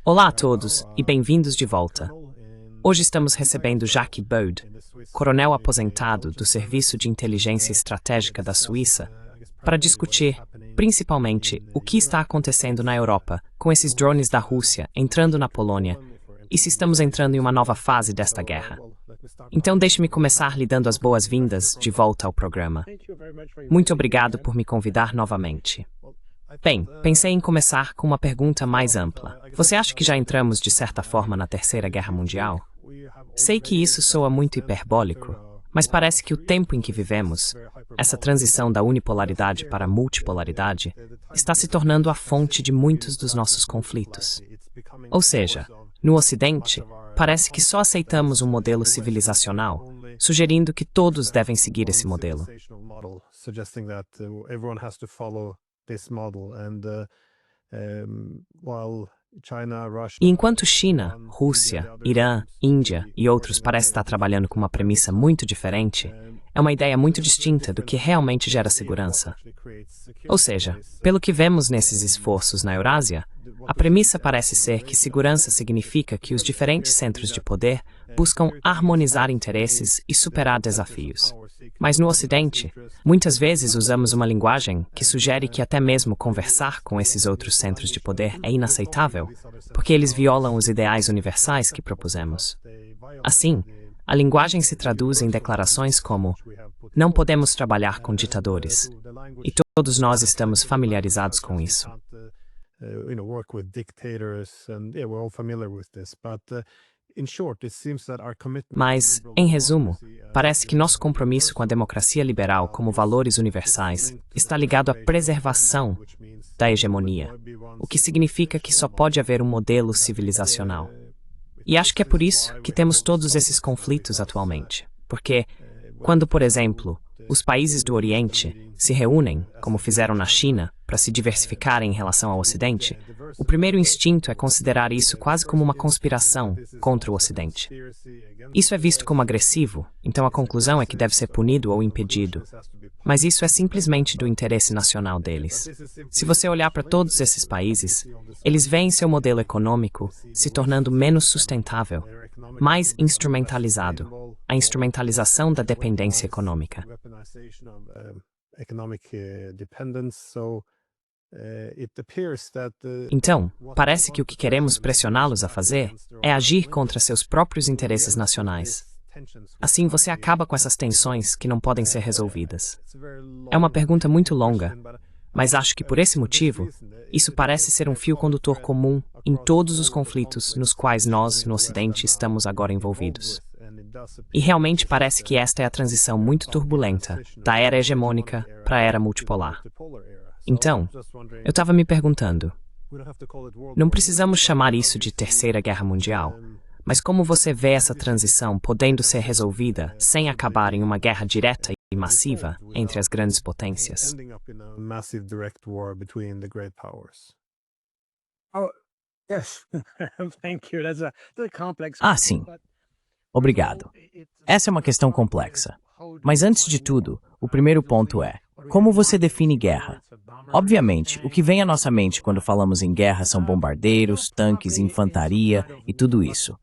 Olá a todos e bem-vindos de volta. Hoje estamos recebendo Jacques Baude, coronel aposentado do Serviço de Inteligência Estratégica da Suíça, para discutir, principalmente, o que está acontecendo na Europa com esses drones da Rússia entrando na Polônia e se estamos entrando em uma nova fase desta guerra. Então deixe-me começar lhe dando as boas-vindas de volta ao programa. Muito obrigado por me convidar novamente. Bem, pensei em começar com uma pergunta mais ampla. Você acha que já entramos, de certa forma, na Terceira Guerra Mundial? Sei que isso soa muito hiperbólico, mas parece que o tempo em que vivemos, essa transição da unipolaridade para a multipolaridade, está se tornando a fonte de muitos dos nossos conflitos. Ou seja, no Ocidente, parece que só aceitamos um modelo civilizacional, sugerindo que todos devem seguir esse modelo. E enquanto China, Rússia, Irã, Índia e outros parecem estar trabalhando com uma premissa muito diferente, é uma ideia muito distinta do que realmente gera segurança. Ou seja, pelo que vemos nesses esforços na Eurásia, a premissa parece ser que segurança significa que os diferentes centros de poder buscam harmonizar interesses e superar desafios. Mas no Ocidente, muitas vezes usamos uma linguagem que sugere que até mesmo conversar com esses outros centros de poder é inaceitável, porque eles violam os ideais universais que propusemos. Assim, a linguagem se traduz em declarações como "não podemos trabalhar com ditadores", e todos nós estamos familiarizados com isso. Mas, em resumo, parece que nosso compromisso com a democracia liberal como valores universais está ligado à preservação da hegemonia, o que significa que só pode haver um modelo civilizacional. E acho que é por isso que temos todos esses conflitos atualmente, porque, quando, por exemplo, os países do Oriente se reúnem, como fizeram na China, para se diversificarem em relação ao Ocidente, o primeiro instinto é considerar isso quase como uma conspiração contra o Ocidente. Isso é visto como agressivo, então a conclusão é que deve ser punido ou impedido. Mas isso é simplesmente do interesse nacional deles. Se você olhar para todos esses países, eles veem seu modelo econômico se tornando menos sustentável, mais instrumentalizado, a instrumentalização da dependência econômica. Então, parece que o que queremos pressioná-los a fazer é agir contra seus próprios interesses nacionais. Assim, você acaba com essas tensões que não podem ser resolvidas. É uma pergunta muito longa, mas acho que por esse motivo, isso parece ser um fio condutor comum em todos os conflitos nos quais nós, no Ocidente, estamos agora envolvidos. E realmente parece que esta é a transição muito turbulenta da era hegemônica para a era multipolar. Então, eu estava me perguntando, não precisamos chamar isso de Terceira Guerra Mundial, mas como você vê essa transição podendo ser resolvida sem acabar em uma guerra direta e massiva entre as grandes potências? Ah, sim. Obrigado. Essa é uma questão complexa. Mas antes de tudo, o primeiro ponto é: como você define guerra? Obviamente, o que vem à nossa mente quando falamos em guerra são bombardeiros, tanques, infantaria e tudo isso.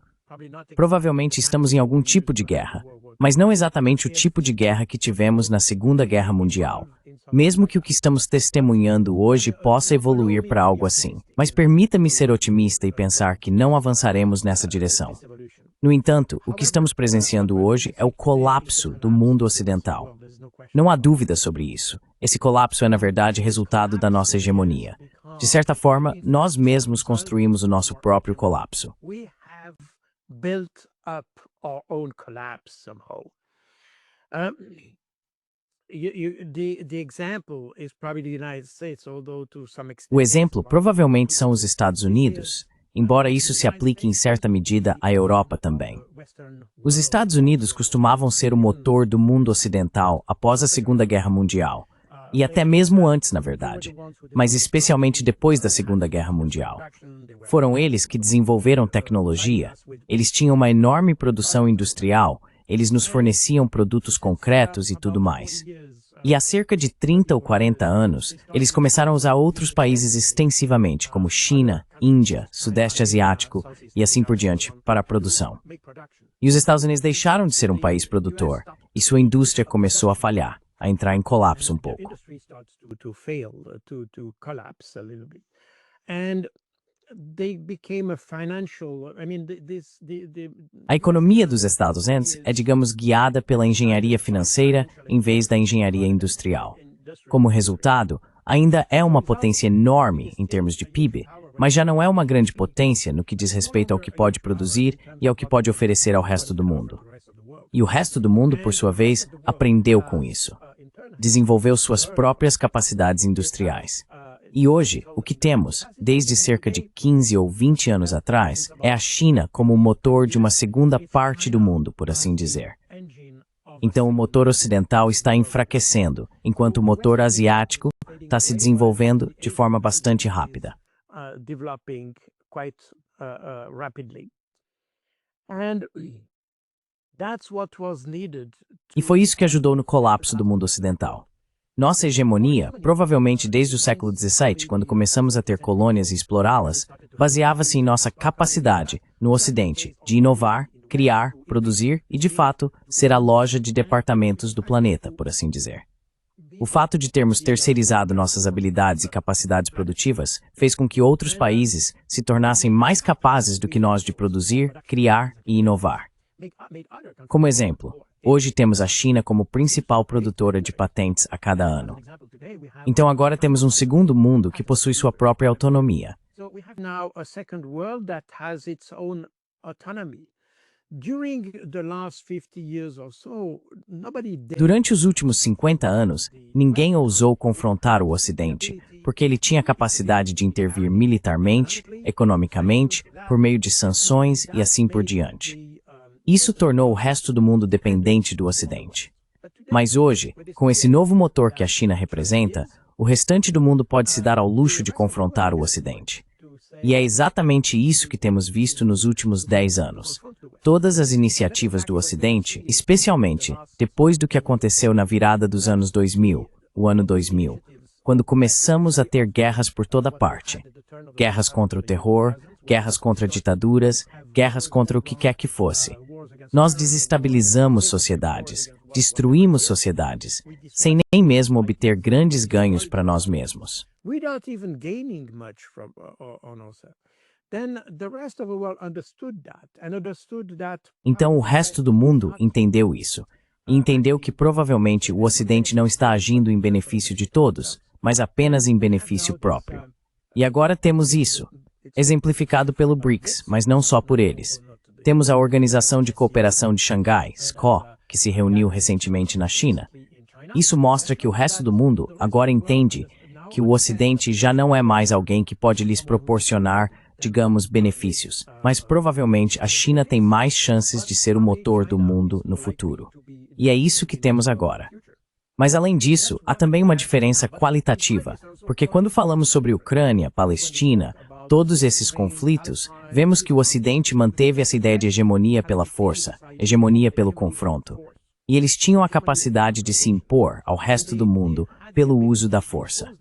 Provavelmente estamos em algum tipo de guerra, mas não exatamente o tipo de guerra que tivemos na Segunda Guerra Mundial. Mesmo que o que estamos testemunhando hoje possa evoluir para algo assim. Mas permita-me ser otimista e pensar que não avançaremos nessa direção. No entanto, o que estamos presenciando hoje é o colapso do mundo ocidental. Não há dúvida sobre isso. Esse colapso é, na verdade, resultado da nossa hegemonia. De certa forma, nós mesmos construímos o nosso próprio colapso. O exemplo provavelmente são os Estados Unidos, embora isso se aplique em certa medida à Europa também. Os Estados Unidos costumavam ser o motor do mundo ocidental após a Segunda Guerra Mundial, e até mesmo antes, na verdade, mas especialmente depois da Segunda Guerra Mundial. Foram eles que desenvolveram tecnologia, eles tinham uma enorme produção industrial, eles nos forneciam produtos concretos e tudo mais. E há cerca de 30 ou 40 anos, eles começaram a usar outros países extensivamente, como China, Índia, Sudeste Asiático e assim por diante, para a produção. E os Estados Unidos deixaram de ser um país produtor, e sua indústria começou a falhar, a entrar em colapso um pouco. A economia dos Estados Unidos é, digamos, guiada pela engenharia financeira em vez da engenharia industrial. Como resultado, ainda é uma potência enorme em termos de PIB, mas já não é uma grande potência no que diz respeito ao que pode produzir e ao que pode oferecer ao resto do mundo. E o resto do mundo, por sua vez, aprendeu com isso. Desenvolveu suas próprias capacidades industriais. E hoje, o que temos, desde cerca de 15 ou 20 anos atrás, é a China como o motor de uma segunda parte do mundo, por assim dizer. Então o motor ocidental está enfraquecendo, enquanto o motor asiático está se desenvolvendo de forma bastante rápida. E foi isso que ajudou no colapso do mundo ocidental. Nossa hegemonia, provavelmente desde o século XVII, quando começamos a ter colônias e explorá-las, baseava-se em nossa capacidade, no Ocidente, de inovar, criar, produzir e, de fato, ser a loja de departamentos do planeta, por assim dizer. O fato de termos terceirizado nossas habilidades e capacidades produtivas fez com que outros países se tornassem mais capazes do que nós de produzir, criar e inovar. Como exemplo, hoje temos a China como principal produtora de patentes a cada ano. Então agora temos um segundo mundo que possui sua própria autonomia. Durante os últimos 50 anos, ninguém ousou confrontar o Ocidente, porque ele tinha capacidade de intervir militarmente, economicamente, por meio de sanções e assim por diante. Isso tornou o resto do mundo dependente do Ocidente. Mas hoje, com esse novo motor que a China representa, o restante do mundo pode se dar ao luxo de confrontar o Ocidente. E é exatamente isso que temos visto nos últimos 10 anos. Todas as iniciativas do Ocidente, especialmente depois do que aconteceu na virada dos anos 2000, o ano 2000, quando começamos a ter guerras por toda parte. Guerras contra o terror, guerras contra ditaduras, guerras contra o que quer que fosse. Nós desestabilizamos sociedades, destruímos sociedades, sem nem mesmo obter grandes ganhos para nós mesmos. Então o resto do mundo entendeu isso, e entendeu que provavelmente o Ocidente não está agindo em benefício de todos, mas apenas em benefício próprio. E agora temos isso, exemplificado pelo BRICS, mas não só por eles. Temos a Organização de Cooperação de Xangai, SCO, que se reuniu recentemente na China. Isso mostra que o resto do mundo agora entende que o Ocidente já não é mais alguém que pode lhes proporcionar, digamos, benefícios, mas provavelmente a China tem mais chances de ser o motor do mundo no futuro. E é isso que temos agora. Mas além disso, há também uma diferença qualitativa, porque quando falamos sobre Ucrânia, Palestina, todos esses conflitos, vemos que o Ocidente manteve essa ideia de hegemonia pela força, hegemonia pelo confronto. E eles tinham a capacidade de se impor ao resto do mundo pelo uso da força.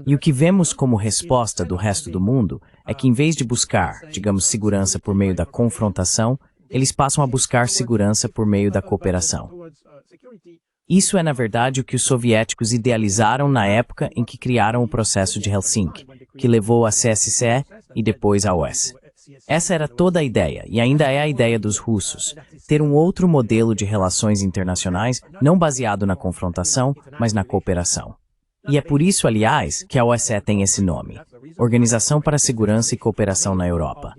E o que vemos como resposta do resto do mundo é que, em vez de buscar, digamos, segurança por meio da confrontação, eles passam a buscar segurança por meio da cooperação. Isso é, na verdade, o que os soviéticos idealizaram na época em que criaram o processo de Helsinki, que levou à CSCE e depois à OS. Essa era toda a ideia, e ainda é a ideia dos russos, ter um outro modelo de relações internacionais não baseado na confrontação, mas na cooperação. E é por isso, aliás, que a OSCE tem esse nome, Organização para a Segurança e Cooperação na Europa.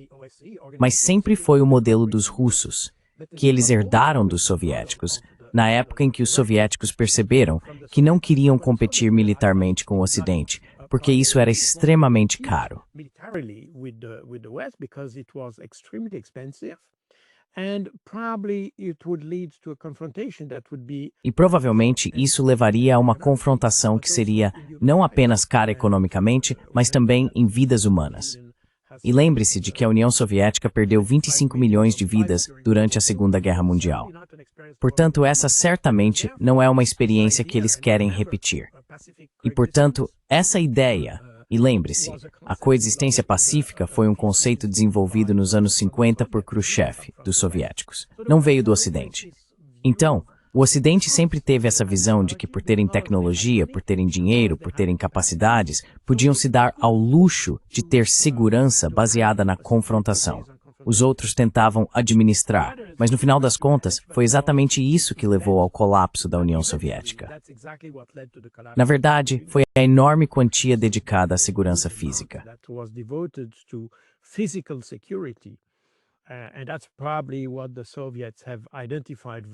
Mas sempre foi o modelo dos russos, que eles herdaram dos soviéticos, na época em que os soviéticos perceberam que não queriam competir militarmente com o Ocidente, porque isso era extremamente caro. E provavelmente isso levaria a uma confrontação que seria não apenas cara economicamente, mas também em vidas humanas. E lembre-se de que a União Soviética perdeu 25 milhões de vidas durante a Segunda Guerra Mundial. Portanto, essa certamente não é uma experiência que eles querem repetir. E, portanto, essa ideia, e lembre-se, a coexistência pacífica foi um conceito desenvolvido nos anos 50 por Khrushchev, dos soviéticos. Não veio do Ocidente. Então, o Ocidente sempre teve essa visão de que por terem tecnologia, por terem dinheiro, por terem capacidades, podiam se dar ao luxo de ter segurança baseada na confrontação. Os outros tentavam administrar, mas no final das contas, foi exatamente isso que levou ao colapso da União Soviética. Na verdade, foi a enorme quantia dedicada à segurança física.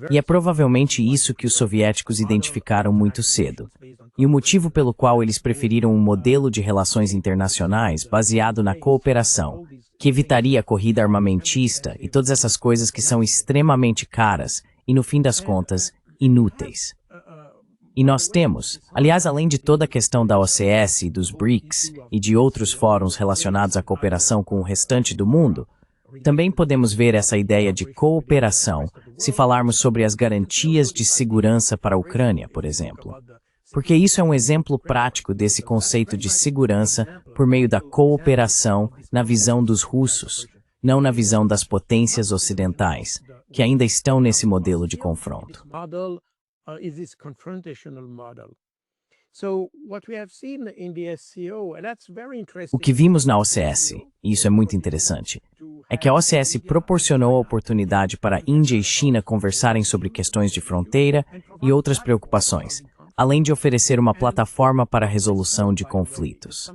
E é provavelmente isso que os soviéticos identificaram muito cedo. E o motivo pelo qual eles preferiram um modelo de relações internacionais baseado na cooperação, que evitaria a corrida armamentista e todas essas coisas que são extremamente caras e, no fim das contas, inúteis. E nós temos, aliás, além de toda a questão da OCS, dos BRICS e de outros fóruns relacionados à cooperação com o restante do mundo, também podemos ver essa ideia de cooperação se falarmos sobre as garantias de segurança para a Ucrânia, por exemplo. Porque isso é um exemplo prático desse conceito de segurança por meio da cooperação na visão dos russos, não na visão das potências ocidentais, que ainda estão nesse modelo de confronto. O que vimos na OCS, e isso é muito interessante, é que a OCS proporcionou a oportunidade para a Índia e China conversarem sobre questões de fronteira e outras preocupações, além de oferecer uma plataforma para a resolução de conflitos.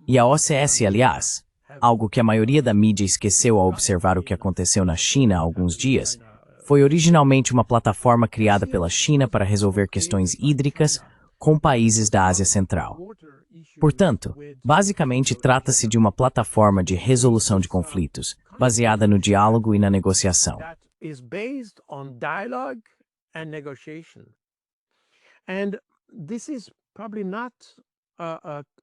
E a OCS, aliás, algo que a maioria da mídia esqueceu ao observar o que aconteceu na China há alguns dias, foi originalmente uma plataforma criada pela China para resolver questões hídricas com países da Ásia Central. Portanto, basicamente trata-se de uma plataforma de resolução de conflitos, baseada no diálogo e na negociação.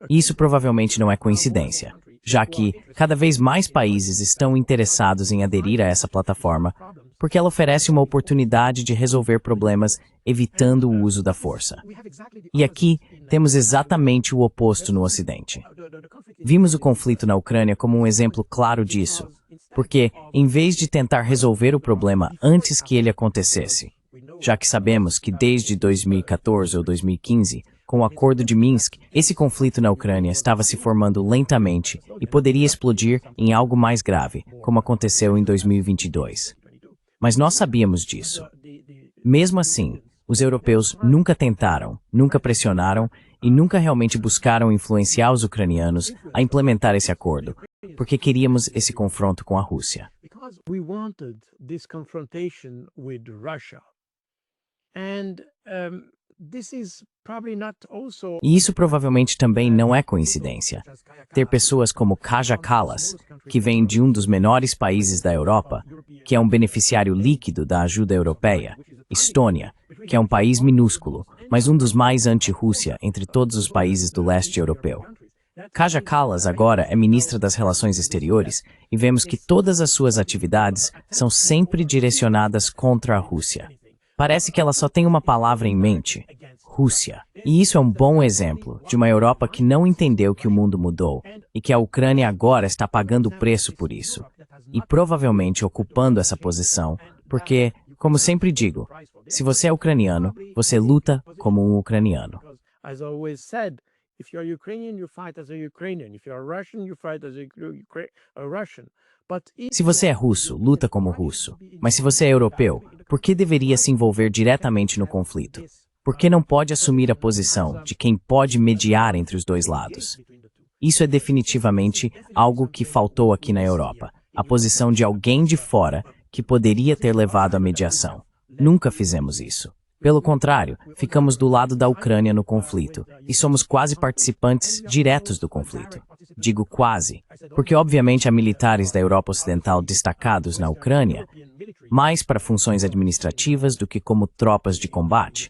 Isso provavelmente não é coincidência, já que cada vez mais países estão interessados em aderir a essa plataforma, porque ela oferece uma oportunidade de resolver problemas evitando o uso da força. E aqui temos exatamente o oposto no Ocidente. Vimos o conflito na Ucrânia como um exemplo claro disso, porque, em vez de tentar resolver o problema antes que ele acontecesse, já que sabemos que desde 2014 ou 2015, com o Acordo de Minsk, esse conflito na Ucrânia estava se formando lentamente e poderia explodir em algo mais grave, como aconteceu em 2022. Mas nós sabíamos disso. Mesmo assim, os europeus nunca tentaram, nunca pressionaram e nunca realmente buscaram influenciar os ucranianos a implementar esse acordo, porque queríamos esse confronto com a Rússia. E isso provavelmente também não é coincidência. Ter pessoas como Kaja Kallas, que vem de um dos menores países da Europa, que é um beneficiário líquido da ajuda europeia, Estônia, que é um país minúsculo, mas um dos mais anti-Rússia entre todos os países do leste europeu. Kaja Kallas agora é ministra das Relações Exteriores e vemos que todas as suas atividades são sempre direcionadas contra a Rússia. Parece que ela só tem uma palavra em mente: Rússia. E isso é um bom exemplo de uma Europa que não entendeu que o mundo mudou e que a Ucrânia agora está pagando o preço por isso. E provavelmente ocupando essa posição, porque, como sempre digo, se você é ucraniano, você luta como um ucraniano. Se você é russo, luta como russo. Mas se você é europeu, por que deveria se envolver diretamente no conflito? Por que não pode assumir a posição de quem pode mediar entre os dois lados? Isso é definitivamente algo que faltou aqui na Europa. A posição de alguém de fora que poderia ter levado à mediação. Nunca fizemos isso. Pelo contrário, ficamos do lado da Ucrânia no conflito e somos quase participantes diretos do conflito. Digo quase, porque obviamente há militares da Europa Ocidental destacados na Ucrânia, mais para funções administrativas do que como tropas de combate.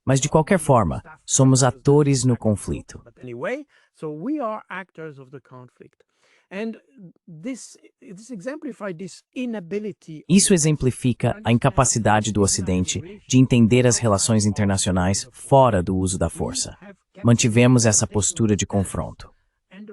Mas de qualquer forma, somos atores no conflito. Isso exemplifica a incapacidade do Ocidente de entender as relações internacionais fora do uso da força. Mantivemos essa postura de confronto.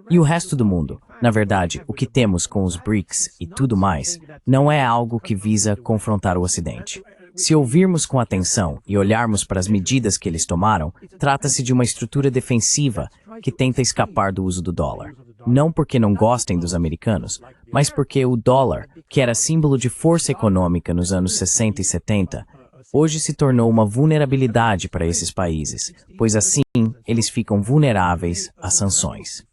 E o resto do mundo, na verdade, o que temos com os BRICS e tudo mais, não é algo que visa confrontar o Ocidente. Se ouvirmos com atenção e olharmos para as medidas que eles tomaram, trata-se de uma estrutura defensiva que tenta escapar do uso do dólar. Não porque não gostem dos americanos, mas porque o dólar, que era símbolo de força econômica nos anos 60 e 70, hoje se tornou uma vulnerabilidade para esses países, pois assim eles ficam vulneráveis às sanções.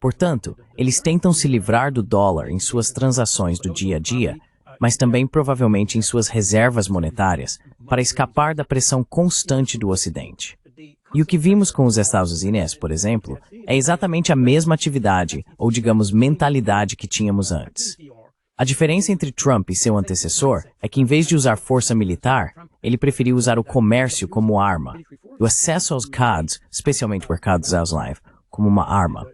Portanto, eles tentam se livrar do dólar em suas transações do dia a dia, mas também provavelmente em suas reservas monetárias, para escapar da pressão constante do Ocidente. E o que vimos com os Estados Unidos, por exemplo, é exatamente a mesma atividade, ou digamos, mentalidade que tínhamos antes. A diferença entre Trump e seu antecessor é que, em vez de usar força militar, ele preferiu usar o comércio como arma, o acesso aos CADs, especialmente o mercado dos Estados Unidos, como uma arma.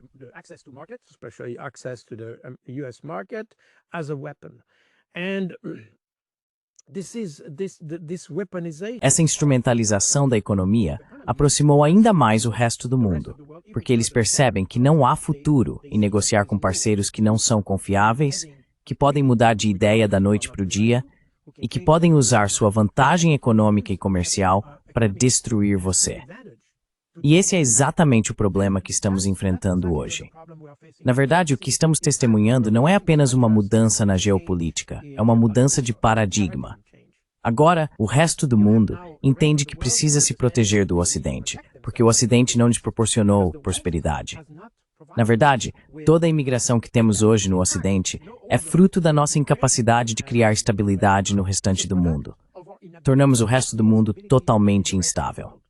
Essa instrumentalização da economia aproximou ainda mais o resto do mundo, porque eles percebem que não há futuro em negociar com parceiros que não são confiáveis, que podem mudar de ideia da noite para o dia e que podem usar sua vantagem econômica e comercial para destruir você. E esse é exatamente o problema que estamos enfrentando hoje. Na verdade, o que estamos testemunhando não é apenas uma mudança na geopolítica, é uma mudança de paradigma. Agora, o resto do mundo entende que precisa se proteger do Ocidente, porque o Ocidente não lhes proporcionou prosperidade. Na verdade, toda a imigração que temos hoje no Ocidente é fruto da nossa incapacidade de criar estabilidade no restante do mundo. Tornamos o resto do mundo totalmente instável.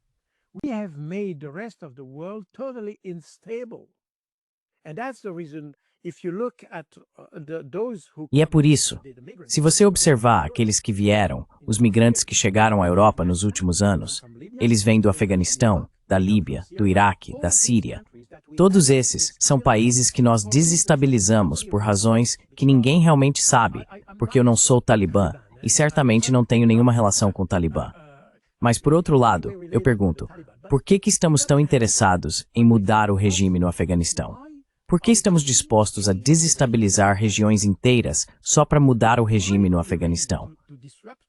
We have made the rest of the world totally unstable. And that's the reason, if you look at those who... E é por isso, se você observar aqueles que vieram, os migrantes que chegaram à Europa nos últimos anos, eles vêm do Afeganistão, da Líbia, do Iraque, da Síria. Todos esses são países que nós desestabilizamos por razões que ninguém realmente sabe, porque eu não sou Talibã e certamente não tenho nenhuma relação com o Talibã. Mas, por outro lado, eu pergunto, por que estamos tão interessados em mudar o regime no Afeganistão? Por que estamos dispostos a desestabilizar regiões inteiras só para mudar o regime no Afeganistão?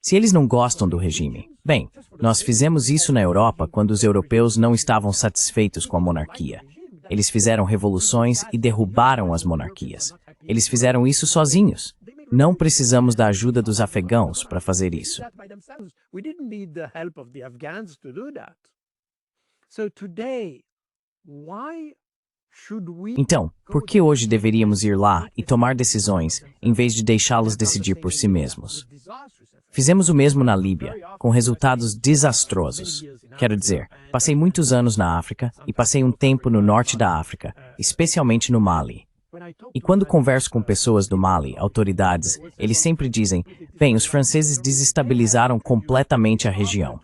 Se eles não gostam do regime, bem, nós fizemos isso na Europa quando os europeus não estavam satisfeitos com a monarquia. Eles fizeram revoluções e derrubaram as monarquias. Eles fizeram isso sozinhos. Não precisamos da ajuda dos afegãos para fazer isso. Então, por que hoje deveríamos ir lá e tomar decisões, em vez de deixá-los decidir por si mesmos? Fizemos o mesmo na Líbia, com resultados desastrosos. Quero dizer, passei muitos anos na África e passei um tempo no norte da África, especialmente no Mali. E quando converso com pessoas do Mali, autoridades, eles sempre dizem, bem, os franceses desestabilizaram completamente a região.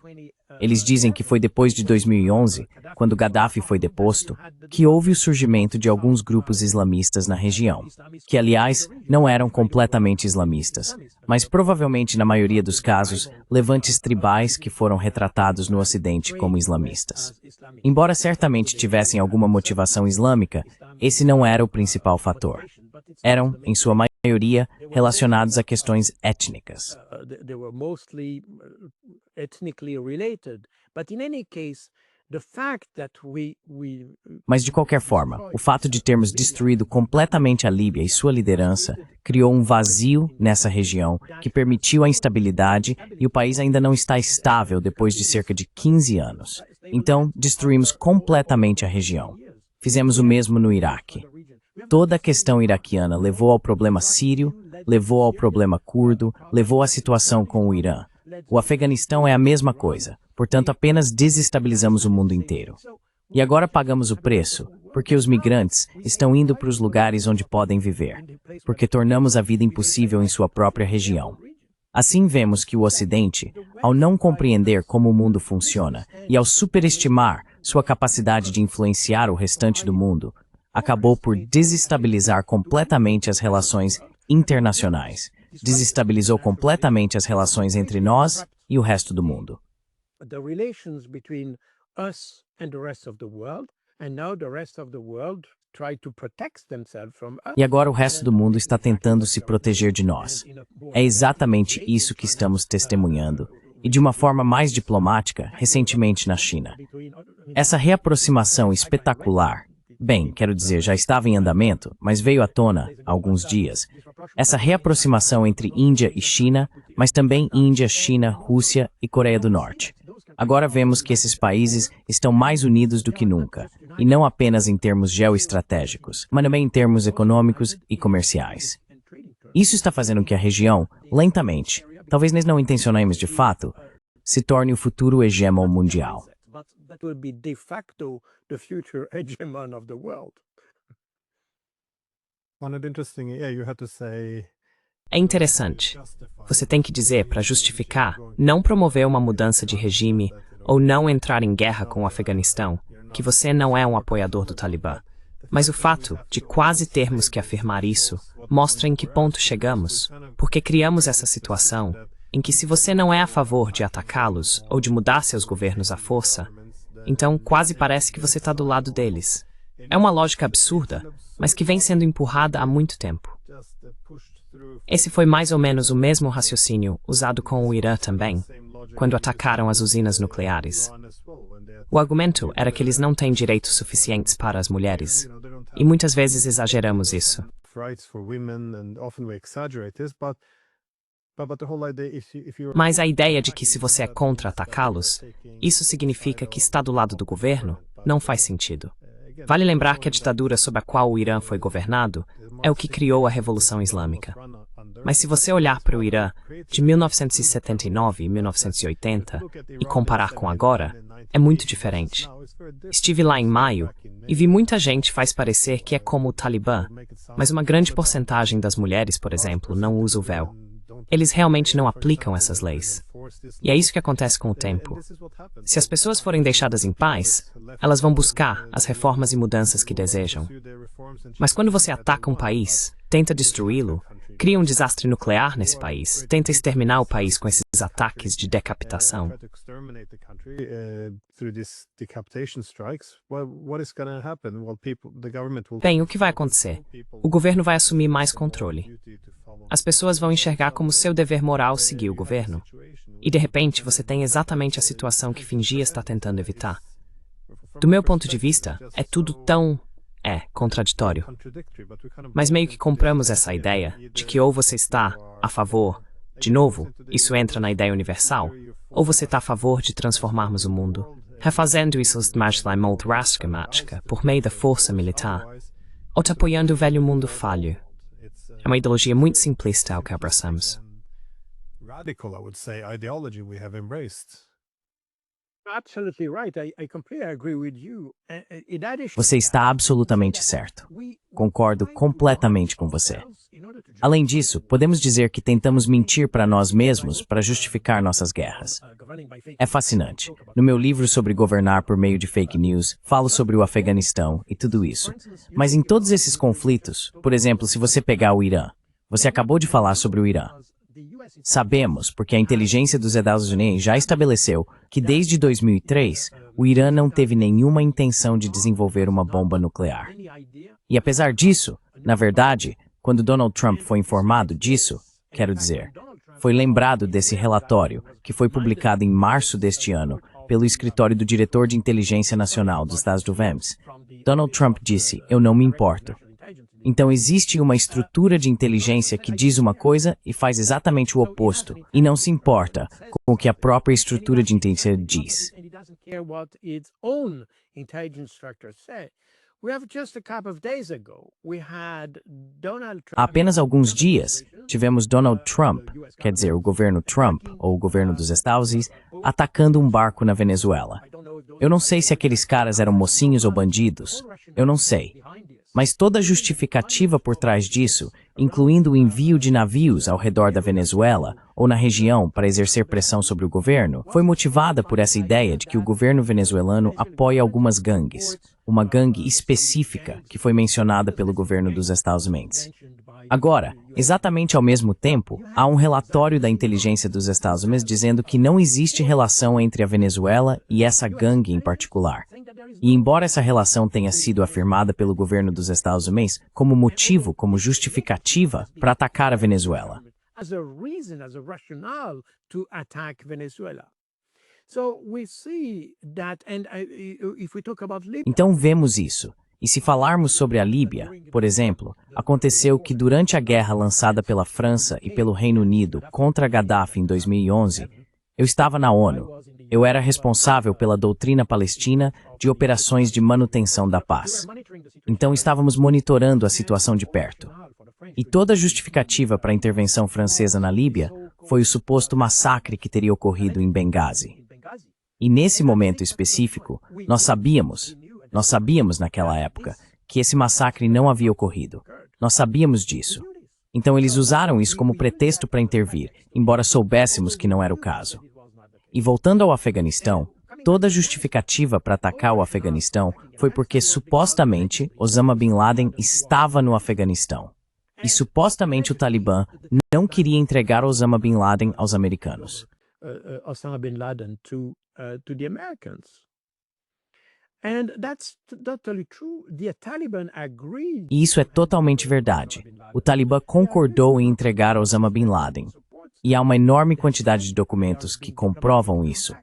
Eles dizem que foi depois de 2011, quando Gaddafi foi deposto, que houve o surgimento de alguns grupos islamistas na região, que, aliás, não eram completamente islamistas, mas provavelmente, na maioria dos casos, levantes tribais que foram retratados no Ocidente como islamistas. Embora certamente tivessem alguma motivação islâmica, esse não era o principal fator. Eram, em sua maioria, relacionados a questões étnicas. Mas, de qualquer forma, o fato de termos destruído completamente a Líbia e sua liderança criou um vazio nessa região que permitiu a instabilidade e o país ainda não está estável depois de cerca de 15 anos. Então, destruímos completamente a região. Fizemos o mesmo no Iraque. Toda a questão iraquiana levou ao problema sírio, levou ao problema curdo, levou à situação com o Irã. O Afeganistão é a mesma coisa, portanto apenas desestabilizamos o mundo inteiro. E agora pagamos o preço, porque os migrantes estão indo para os lugares onde podem viver, porque tornamos a vida impossível em sua própria região. Assim vemos que o Ocidente, ao não compreender como o mundo funciona e ao superestimar sua capacidade de influenciar o restante do mundo, acabou por desestabilizar completamente as relações internacionais, desestabilizou completamente as relações entre nós e o resto do mundo. The relations between us and the rest of the world, and now the rest of the world try to protect themselves from us. E agora o resto do mundo está tentando se proteger de nós. É exatamente isso que estamos testemunhando, e de uma forma mais diplomática, recentemente na China. Essa reaproximação espetacular, bem, quero dizer, já estava em andamento, mas veio à tona há alguns dias. Essa reaproximação entre Índia e China, mas também Índia, China, Rússia e Coreia do Norte. Agora vemos que esses países estão mais unidos do que nunca, e não apenas em termos geoestratégicos, mas também em termos econômicos e comerciais. Isso está fazendo que a região, lentamente, talvez nós não intencionemos de fato, se torne o futuro hegemon mundial. É interessante. Você tem que dizer, para justificar, não promover uma mudança de regime ou não entrar em guerra com o Afeganistão, que você não é um apoiador do Talibã. Mas o fato de quase termos que afirmar isso mostra em que ponto chegamos, porque criamos essa situação em que se você não é a favor de atacá-los ou de mudar seus governos à força, então quase parece que você está do lado deles. É uma lógica absurda, mas que vem sendo empurrada há muito tempo. Esse foi mais ou menos o mesmo raciocínio usado com o Irã também, quando atacaram as usinas nucleares. O argumento era que eles não têm direitos suficientes para as mulheres, e muitas vezes exageramos isso. Mas a ideia de que se você é contra atacá-los, isso significa que está do lado do governo, não faz sentido. Vale lembrar que a ditadura sob a qual o Irã foi governado é o que criou a Revolução Islâmica. Mas se você olhar para o Irã de 1979 e 1980 e comparar com agora, é muito diferente. Estive lá em maio e vi muita gente faz parecer que é como o Talibã, mas uma grande porcentagem das mulheres, por exemplo, não usa o véu. Eles realmente não aplicam essas leis. E é isso que acontece com o tempo. Se as pessoas forem deixadas em paz, elas vão buscar as reformas e mudanças que desejam. Mas quando você ataca um país, tenta destruí-lo, cria um desastre nuclear nesse país, tenta exterminar o país com esses ataques de decapitação. Bem, o que vai acontecer? O governo vai assumir mais controle. As pessoas vão enxergar como seu dever moral seguir o governo. E de repente você tem exatamente a situação que fingia estar tentando evitar. Do meu ponto de vista, é tudo tão contraditório. Mas meio que compramos essa ideia de que ou você está a favor, de novo, isso entra na ideia universal, ou você está a favor de transformarmos o mundo, refazendo isso por meio da força militar, ou está apoiando o velho mundo falho. É uma ideologia muito simplista ao que abraçamos. Você está absolutamente certo. Concordo completamente com você. Além disso, podemos dizer que tentamos mentir para nós mesmos para justificar nossas guerras. É fascinante. No meu livro sobre governar por meio de fake news, falo sobre o Afeganistão e tudo isso. Mas em todos esses conflitos, por exemplo, se você pegar o Irã, você acabou de falar sobre o Irã. Sabemos, porque a inteligência dos Estados Unidos já estabeleceu que desde 2003, o Irã não teve nenhuma intenção de desenvolver uma bomba nuclear. E apesar disso, na verdade, quando Donald Trump foi informado disso, quero dizer, foi lembrado desse relatório que foi publicado em março deste ano pelo escritório do diretor de inteligência nacional dos Estados Unidos. Donald Trump disse, eu não me importo. Então existe uma estrutura de inteligência que diz uma coisa e faz exatamente o oposto, e não se importa com o que a própria estrutura de inteligência diz. Há apenas alguns dias, tivemos Donald Trump, quer dizer, o governo Trump, ou o governo dos Estados Unidos, atacando um barco na Venezuela. Eu não sei se aqueles caras eram mocinhos ou bandidos, eu não sei. Mas toda a justificativa por trás disso, incluindo o envio de navios ao redor da Venezuela ou na região para exercer pressão sobre o governo, foi motivada por essa ideia de que o governo venezuelano apoia algumas gangues, uma gangue específica que foi mencionada pelo governo dos Estados Unidos. Agora, exatamente ao mesmo tempo, há um relatório da inteligência dos Estados Unidos dizendo que não existe relação entre a Venezuela e essa gangue em particular. E embora essa relação tenha sido afirmada pelo governo dos Estados Unidos como motivo, como justificativa para atacar a Venezuela. Então vemos isso. E se falarmos sobre a Líbia, por exemplo, aconteceu que durante a guerra lançada pela França e pelo Reino Unido contra Gaddafi em 2011, eu estava na ONU. Eu era responsável pela doutrina palestina de operações de manutenção da paz. Então estávamos monitorando a situação de perto. E toda a justificativa para a intervenção francesa na Líbia foi o suposto massacre que teria ocorrido em Benghazi. E nesse momento específico, nós sabíamos naquela época que esse massacre não havia ocorrido. Nós sabíamos disso. Então eles usaram isso como pretexto para intervir, embora soubéssemos que não era o caso. E voltando ao Afeganistão, toda a justificativa para atacar o Afeganistão foi porque supostamente Osama Bin Laden estava no Afeganistão. E supostamente o Talibã não queria entregar Osama Bin Laden aos americanos. Osama Bin Laden to the Americans. And that's totally true. The Taliban agreed. E isso é totalmente verdade. O Talibã concordou em entregar Osama Bin Laden. E há uma enorme quantidade de documentos que comprovam isso.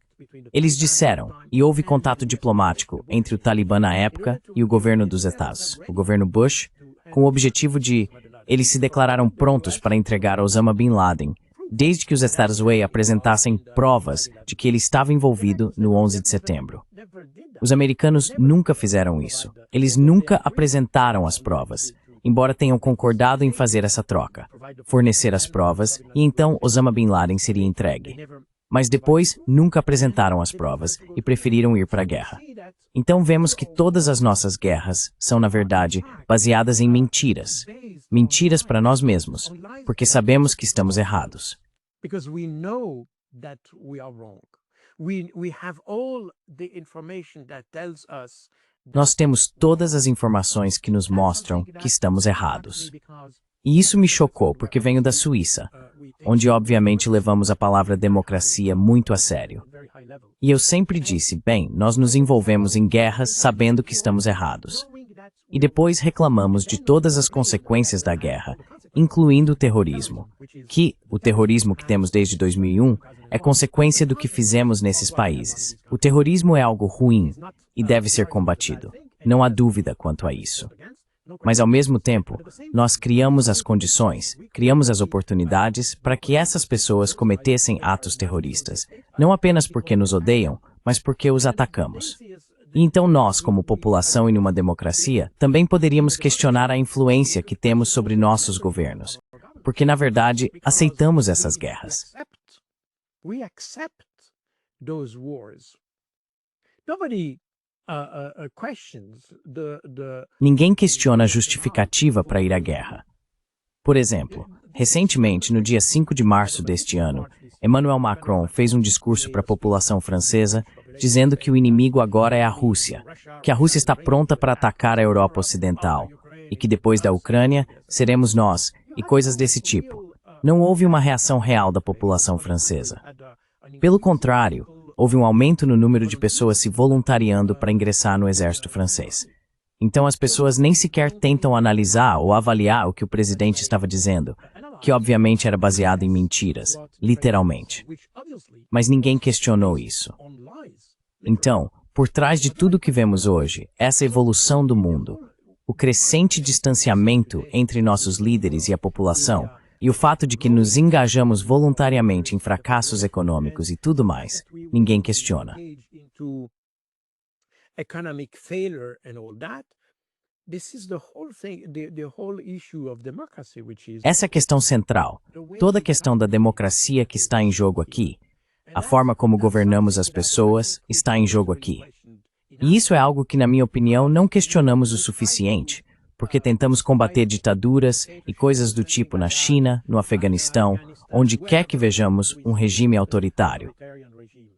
Eles disseram, e houve contato diplomático entre o Talibã na época e o governo dos Estados, o governo Bush, com o objetivo de eles se declararam prontos para entregar Osama Bin Laden, desde que os Estados Unidos apresentassem provas de que ele estava envolvido no 11 de setembro. Os americanos nunca fizeram isso. Eles nunca apresentaram as provas, embora tenham concordado em fazer essa troca, fornecer as provas, e então Osama Bin Laden seria entregue. Mas depois nunca apresentaram as provas e preferiram ir para a guerra. Então vemos que todas as nossas guerras são, na verdade, baseadas em mentiras. Mentiras para nós mesmos, porque sabemos que estamos errados. Nós temos todas as informações que nos mostram que estamos errados. E isso me chocou porque venho da Suíça, onde obviamente levamos a palavra democracia muito a sério. E eu sempre disse, bem, nós nos envolvemos em guerras sabendo que estamos errados. E depois reclamamos de todas as consequências da guerra, incluindo o terrorismo. Que o terrorismo que temos desde 2001 é consequência do que fizemos nesses países. O terrorismo é algo ruim e deve ser combatido. Não há dúvida quanto a isso. Mas, ao mesmo tempo, nós criamos as condições, criamos as oportunidades para que essas pessoas cometessem atos terroristas, não apenas porque nos odeiam, mas porque os atacamos. E então nós, como população e numa democracia, também poderíamos questionar a influência que temos sobre nossos governos, porque, na verdade, aceitamos essas guerras. Ninguém questiona a justificativa para ir à guerra. Por exemplo, recentemente, no dia 5 de março deste ano, Emmanuel Macron fez um discurso para a população francesa dizendo que o inimigo agora é a Rússia, que a Rússia está pronta para atacar a Europa Ocidental e que depois da Ucrânia seremos nós e coisas desse tipo. Não houve uma reação real da população francesa. Pelo contrário, houve um aumento no número de pessoas se voluntariando para ingressar no exército francês. Então as pessoas nem sequer tentam analisar ou avaliar o que o presidente estava dizendo, que obviamente era baseado em mentiras, literalmente. Mas ninguém questionou isso. Então, por trás de tudo que vemos hoje, essa evolução do mundo, o crescente distanciamento entre nossos líderes e a população, e o fato de que nos engajamos voluntariamente em fracassos econômicos e tudo mais, ninguém questiona. Essa é a questão central, toda a questão da democracia que está em jogo aqui. A forma como governamos as pessoas está em jogo aqui. E isso é algo que, na minha opinião, não questionamos o suficiente, porque tentamos combater ditaduras e coisas do tipo na China, no Afeganistão, onde quer que vejamos um regime autoritário.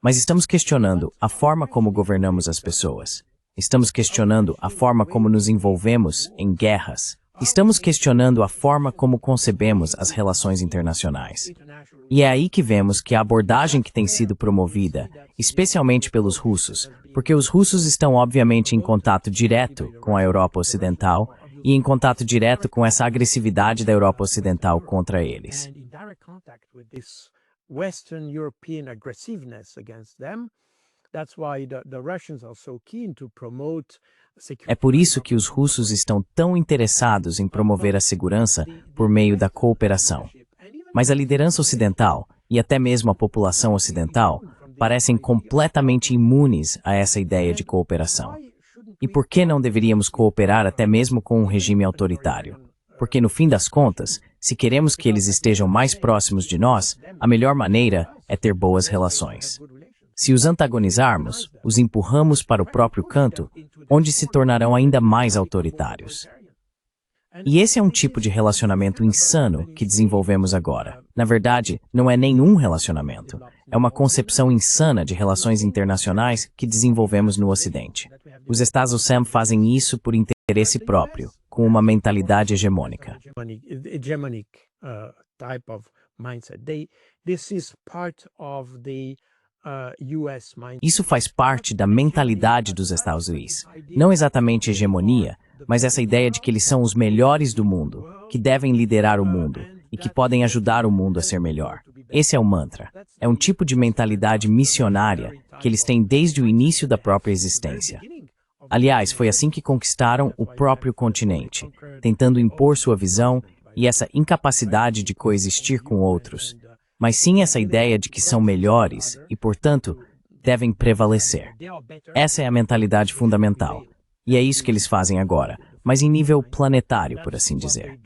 Mas estamos questionando a forma como governamos as pessoas. Estamos questionando a forma como nos envolvemos em guerras. Estamos questionando a forma como concebemos as relações internacionais. E é aí que vemos que a abordagem que tem sido promovida, especialmente pelos russos, porque os russos estão obviamente em contato direto com a Europa Ocidental e em contato direto com essa agressividade da Europa Ocidental contra eles. É por isso que os russos estão tão interessados em promover a segurança por meio da cooperação. Mas a liderança ocidental, e até mesmo a população ocidental, parecem completamente imunes a essa ideia de cooperação. E por que não deveríamos cooperar até mesmo com um regime autoritário? Porque no fim das contas, se queremos que eles estejam mais próximos de nós, a melhor maneira é ter boas relações. Se os antagonizarmos, os empurramos para o próprio canto, onde se tornarão ainda mais autoritários. E esse é um tipo de relacionamento insano que desenvolvemos agora. Na verdade, não é nenhum relacionamento. É uma concepção insana de relações internacionais que desenvolvemos no Ocidente. Os Estados-Unidos fazem isso por interesse próprio, com uma mentalidade hegemônica. Isso faz parte da mentalidade dos Estados Unidos. Não exatamente hegemonia, mas essa ideia de que eles são os melhores do mundo, que devem liderar o mundo e que podem ajudar o mundo a ser melhor. Esse é o mantra. É um tipo de mentalidade missionária que eles têm desde o início da própria existência. Aliás, foi assim que conquistaram o próprio continente, tentando impor sua visão e essa incapacidade de coexistir com outros, mas sim essa ideia de que são melhores e, portanto, devem prevalecer. Essa é a mentalidade fundamental. E é isso que eles fazem agora, mas em nível planetário, por assim dizer.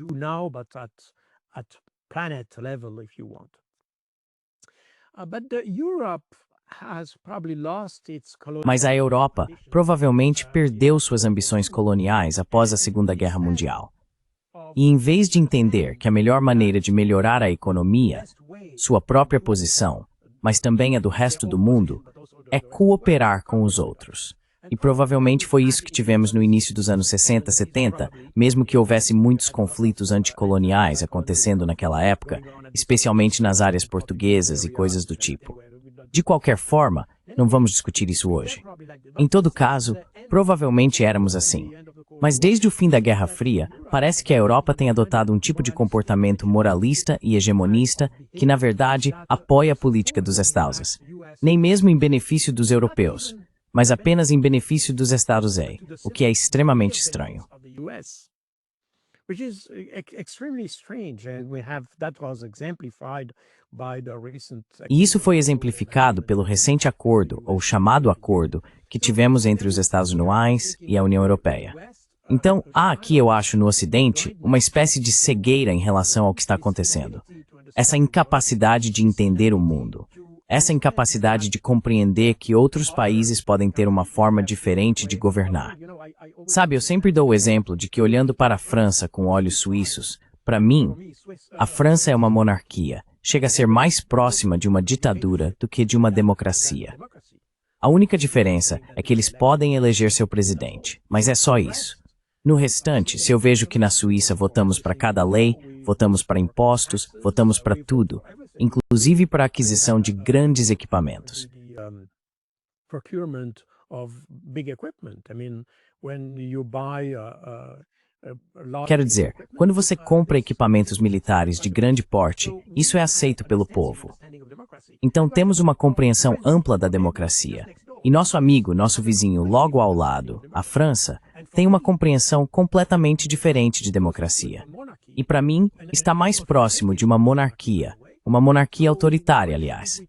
Mas a Europa provavelmente perdeu suas ambições coloniais após a Segunda Guerra Mundial. E em vez de entender que a melhor maneira de melhorar a economia, sua própria posição, mas também a do resto do mundo, é cooperar com os outros. E provavelmente foi isso que tivemos no início dos anos 60, 70, mesmo que houvesse muitos conflitos anticoloniais acontecendo naquela época, especialmente nas áreas portuguesas e coisas do tipo. De qualquer forma, não vamos discutir isso hoje. Em todo caso, provavelmente éramos assim. Mas desde o fim da Guerra Fria, parece que a Europa tem adotado um tipo de comportamento moralista e hegemonista que, na verdade, apoia a política dos Estados. Nem mesmo em benefício dos europeus, mas apenas em benefício dos Estados Unidos, o que é extremamente estranho. E isso foi exemplificado pelo recente acordo, ou chamado acordo, que tivemos entre os Estados Unidos e a União Europeia. Então, há aqui, eu acho, no Ocidente, uma espécie de cegueira em relação ao que está acontecendo. Essa incapacidade de entender o mundo. Essa incapacidade de compreender que outros países podem ter uma forma diferente de governar. Sabe, eu sempre dou o exemplo de que, olhando para a França com olhos suíços, para mim, a França é uma monarquia. Chega a ser mais próxima de uma ditadura do que de uma democracia. A única diferença é que eles podem eleger seu presidente, mas é só isso. No restante, se eu vejo que na Suíça votamos para cada lei, votamos para impostos, votamos para tudo, inclusive para a aquisição de grandes equipamentos. Quero dizer, quando você compra equipamentos militares de grande porte, isso é aceito pelo povo. Então temos uma compreensão ampla da democracia. E nosso amigo, nosso vizinho logo ao lado, a França, tem uma compreensão completamente diferente de democracia. E para mim, está mais próximo de uma monarquia autoritária, aliás.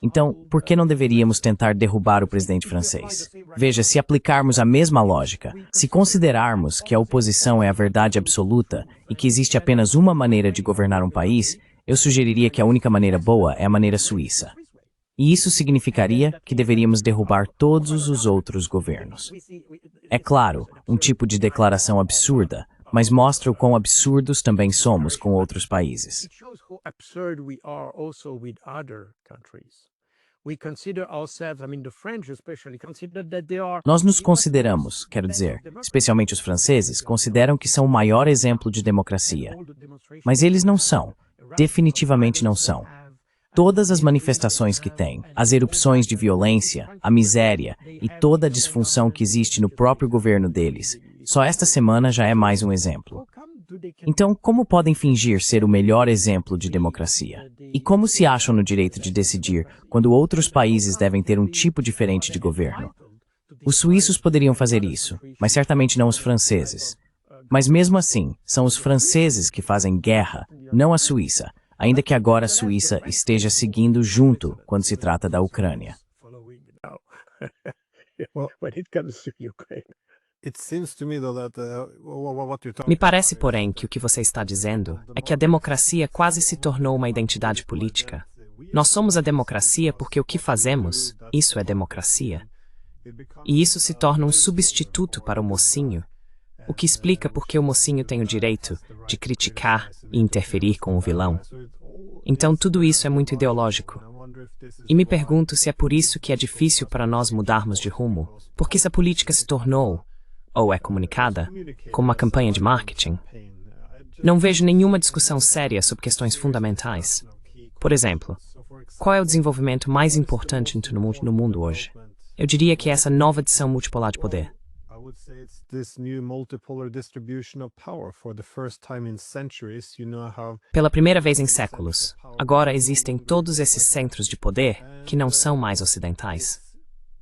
Então, por que não deveríamos tentar derrubar o presidente francês? Veja, se aplicarmos a mesma lógica, se considerarmos que a oposição é a verdade absoluta e que existe apenas uma maneira de governar um país, eu sugeriria que a única maneira boa é a maneira suíça. E isso significaria que deveríamos derrubar todos os outros governos. É claro, um tipo de declaração absurda, mas mostra o quão absurdos também somos com outros países. Nós nos consideramos, quero dizer, especialmente os franceses, consideram que são o maior exemplo de democracia. Mas eles não são. Definitivamente não são. Todas as manifestações que têm, as erupções de violência, a miséria e toda a disfunção que existe no próprio governo deles, só esta semana já é mais um exemplo. Então, como podem fingir ser o melhor exemplo de democracia? E como se acham no direito de decidir quando outros países devem ter um tipo diferente de governo? Os suíços poderiam fazer isso, mas certamente não os franceses. Mas mesmo assim, são os franceses que fazem guerra, não a Suíça, ainda que agora a Suíça esteja seguindo junto quando se trata da Ucrânia. Me parece, porém, que o que você está dizendo é que a democracia quase se tornou uma identidade política. Nós somos a democracia porque o que fazemos, isso é democracia. E isso se torna um substituto para o mocinho, o que explica por que o mocinho tem o direito de criticar e interferir com o vilão. Então tudo isso é muito ideológico. E me pergunto se é por isso que é difícil para nós mudarmos de rumo, porque essa política se tornou, ou é comunicada, como uma campanha de marketing. Não vejo nenhuma discussão séria sobre questões fundamentais. Por exemplo, qual é o desenvolvimento mais importante no mundo hoje? Eu diria que é essa nova adição multipolar de poder. Pela primeira vez em séculos, agora existem todos esses centros de poder que não são mais ocidentais.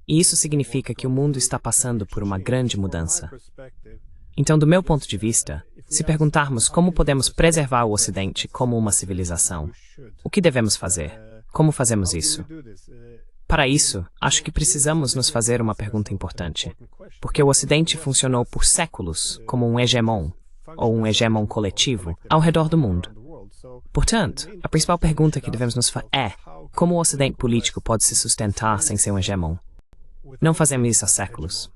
E isso significa que o mundo está passando por uma grande mudança. Então, do meu ponto de vista, se perguntarmos como podemos preservar o Ocidente como uma civilização, o que devemos fazer? Como fazemos isso? Para isso, acho que precisamos nos fazer uma pergunta importante. Porque o Ocidente funcionou por séculos como um hegemon, ou um hegemon coletivo, ao redor do mundo. Portanto, a principal pergunta que devemos nos fazer é: como o Ocidente político pode se sustentar sem ser um hegemon? Não fazemos isso há séculos.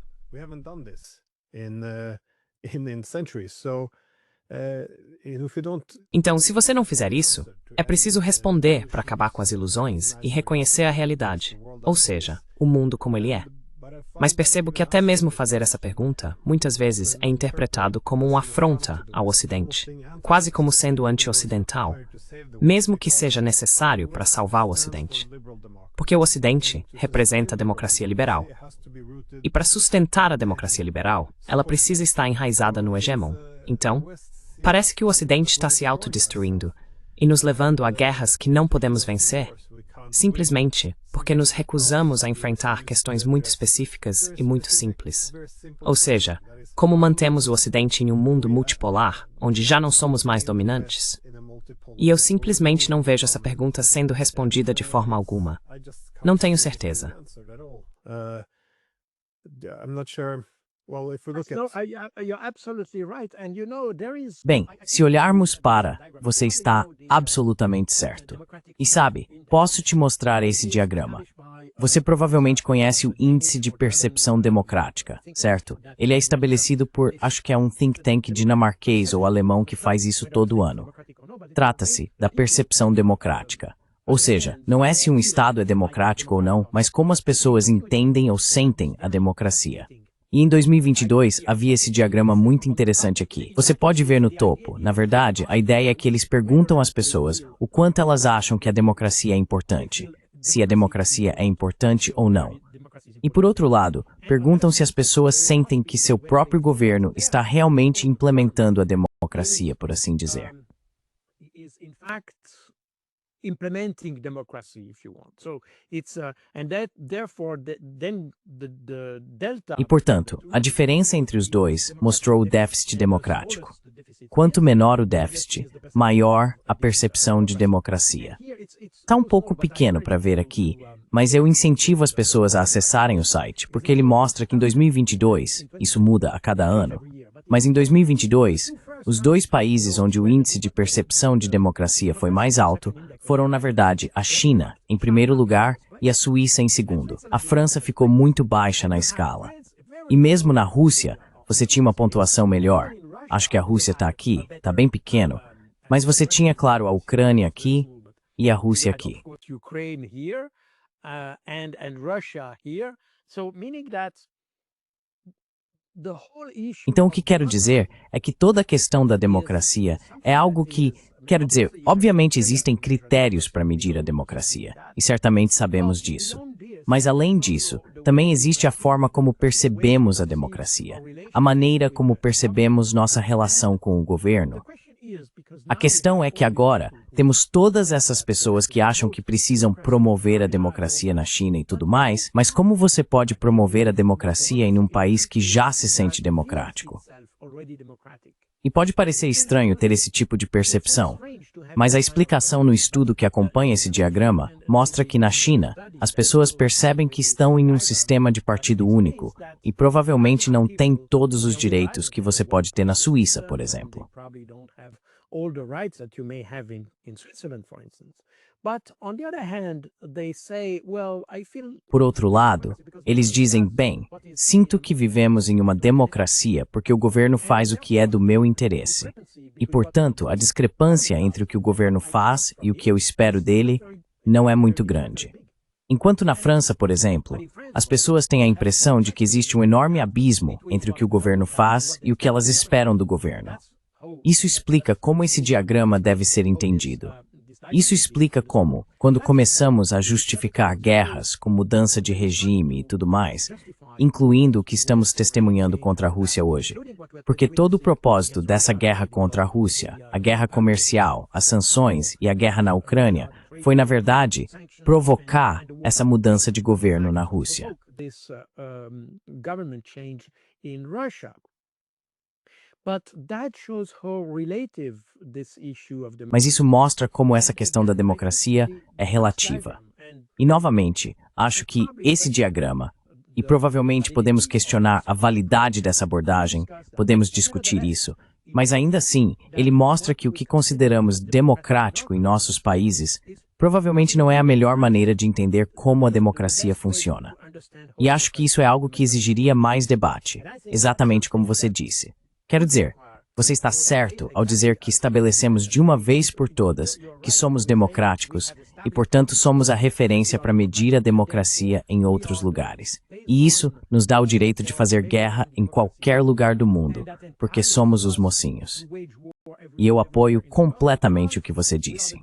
Então, se você não fizer isso, é preciso responder para acabar com as ilusões e reconhecer a realidade, ou seja, o mundo como ele é. Mas percebo que até mesmo fazer essa pergunta, muitas vezes, é interpretado como uma afronta ao Ocidente, quase como sendo anti-ocidental, mesmo que seja necessário para salvar o Ocidente. Porque o Ocidente representa a democracia liberal. E para sustentar a democracia liberal, ela precisa estar enraizada no hegemon. Então, parece que o Ocidente está se autodestruindo e nos levando a guerras que não podemos vencer, simplesmente porque nos recusamos a enfrentar questões muito específicas e muito simples. Ou seja, como mantemos o Ocidente em um mundo multipolar, onde já não somos mais dominantes? E eu simplesmente não vejo essa pergunta sendo respondida de forma alguma. Não tenho certeza. Bem, se olharmos para, você está absolutamente certo. E sabe, posso te mostrar esse diagrama. Você provavelmente conhece o Índice de Percepção Democrática, certo? Ele é estabelecido por, acho que é um think tank dinamarquês ou alemão que faz isso todo ano. Trata-se da percepção democrática. Ou seja, não é se um Estado é democrático ou não, mas como as pessoas entendem ou sentem a democracia. E em 2022, havia esse diagrama muito interessante aqui. Você pode ver no topo. Na verdade, a ideia é que eles perguntam às pessoas o quanto elas acham que a democracia é importante. Se a democracia é importante ou não. E por outro lado, perguntam se as pessoas sentem que seu próprio governo está realmente implementando a democracia, por assim dizer. Implementing democracy, if you want. So it's and that therefore then the delta. E portanto, a diferença entre os dois mostrou o déficit democrático. Quanto menor o déficit, maior a percepção de democracia. Está um pouco pequeno para ver aqui, mas eu incentivo as pessoas a acessarem o site, porque ele mostra que em 2022, isso muda a cada ano, mas em 2022, os dois países onde o índice de percepção de democracia foi mais alto foram, na verdade, a China, em primeiro lugar, e a Suíça em segundo. A França ficou muito baixa na escala. E mesmo na Rússia, você tinha uma pontuação melhor. Acho que a Rússia está aqui, está bem pequeno. Mas você tinha, claro, a Ucrânia aqui e a Rússia aqui. Então, o que quero dizer é que toda a questão da democracia é algo que, quero dizer, obviamente existem critérios para medir a democracia, e certamente sabemos disso. Mas, além disso, também existe a forma como percebemos a democracia, a maneira como percebemos nossa relação com o governo. A questão é que agora temos todas essas pessoas que acham que precisam promover a democracia na China e tudo mais, mas como você pode promover a democracia em um país que já se sente democrático? E pode parecer estranho ter esse tipo de percepção, mas a explicação no estudo que acompanha esse diagrama mostra que na China, as pessoas percebem que estão em um sistema de partido único e provavelmente não têm todos os direitos que você pode ter na Suíça, por exemplo. Por outro lado, eles dizem, bem, sinto que vivemos em uma democracia porque o governo faz o que é do meu interesse. E, portanto, a discrepância entre o que o governo faz e o que eu espero dele não é muito grande. Enquanto na França, por exemplo, as pessoas têm a impressão de que existe um enorme abismo entre o que o governo faz e o que elas esperam do governo. Isso explica como esse diagrama deve ser entendido. Isso explica como, quando começamos a justificar guerras com mudança de regime e tudo mais, incluindo o que estamos testemunhando contra a Rússia hoje, porque todo o propósito dessa guerra contra a Rússia, a guerra comercial, as sanções e a guerra na Ucrânia, foi, na verdade, provocar essa mudança de governo na Rússia. Mas isso mostra como essa questão da democracia é relativa. E, novamente, acho que esse diagrama, e provavelmente podemos questionar a validade dessa abordagem, podemos discutir isso, mas ainda assim, ele mostra que o que consideramos democrático em nossos países provavelmente não é a melhor maneira de entender como a democracia funciona. E acho que isso é algo que exigiria mais debate, exatamente como você disse. Quero dizer, você está certo ao dizer que estabelecemos de uma vez por todas que somos democráticos e, portanto, somos a referência para medir a democracia em outros lugares. E isso nos dá o direito de fazer guerra em qualquer lugar do mundo, porque somos os mocinhos. E eu apoio completamente o que você disse.